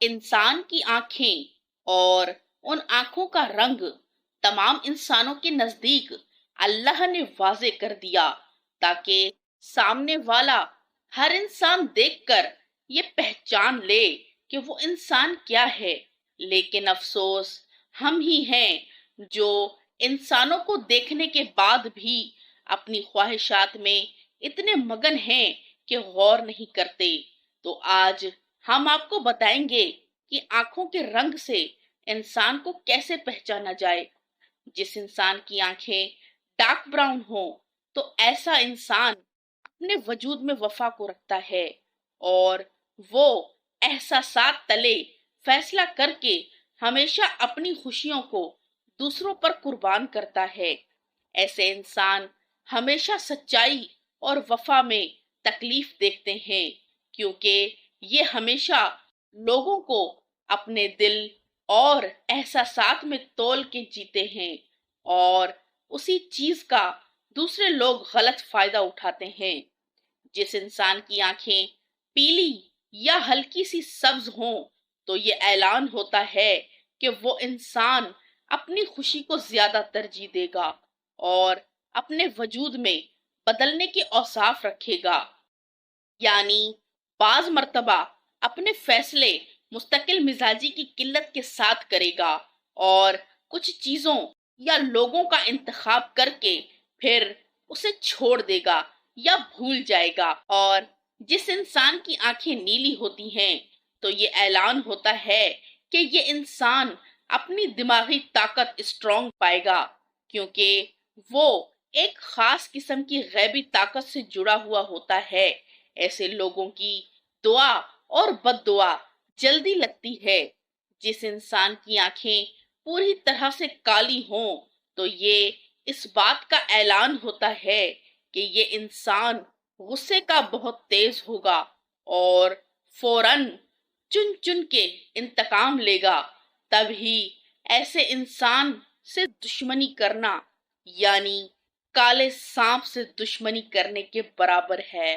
انسان کی آنکھیں اور ان آنکھوں کا رنگ تمام انسانوں کے نزدیک اللہ نے واضح کر دیا تاکہ سامنے والا ہر انسان دیکھ کر یہ پہچان لے کہ وہ انسان کیا ہے۔ لیکن افسوس ہم ہی ہیں جو انسانوں کو دیکھنے کے بعد بھی اپنی خواہشات میں اتنے مگن ہیں کہ غور نہیں کرتے۔ تو آج ہم آپ کو بتائیں گے کہ آنکھوں کے رنگ سے انسان کو کیسے پہچانا جائے۔ جس انسان کی آنکھیں ڈارک براؤن ہوں تو ایسا انسان اپنے وجود میں وفا کو رکھتا ہے اور وہ احساسات تلے فیصلہ کر کے ہمیشہ اپنی خوشیوں کو دوسروں پر قربان کرتا ہے۔ ایسے انسان ہمیشہ سچائی اور وفا میں تکلیف دیکھتے ہیں کیونکہ یہ ہمیشہ لوگوں کو اپنے دل اور احساسات میں تول کے جیتے ہیں اور اسی چیز کا دوسرے لوگ غلط فائدہ اٹھاتے ہیں۔ جس انسان کی آنکھیں پیلی یا ہلکی سی سبز ہوں تو یہ اعلان ہوتا ہے کہ وہ انسان اپنی خوشی کو زیادہ ترجیح دے گا اور اپنے وجود میں بدلنے کے اوصاف رکھے گا، یعنی بعض مرتبہ اپنے فیصلے مستقل مزاجی کی قلت کے ساتھ کرے گا اور کچھ چیزوں یا لوگوں کا انتخاب کر کے پھر اسے چھوڑ دے گا یا بھول جائے گا۔ اور جس انسان کی آنکھیں نیلی ہوتی ہیں تو یہ اعلان ہوتا ہے کہ یہ انسان اپنی دماغی طاقت اسٹرانگ پائے گا کیونکہ وہ ایک خاص قسم کی غیبی طاقت سے جڑا ہوا ہوتا ہے۔ ایسے لوگوں کی دعا اور بد دعا جلدی لگتی ہے۔ جس انسان کی آنکھیں پوری طرح سے کالی ہوں تو یہ اس بات کا اعلان ہوتا ہے کہ یہ انسان غصے کا بہت تیز ہوگا اور فوراً چن چن کے انتقام لے گا۔ تبھی ایسے انسان سے دشمنی کرنا یعنی کالے سانپ سے دشمنی کرنے کے برابر ہے۔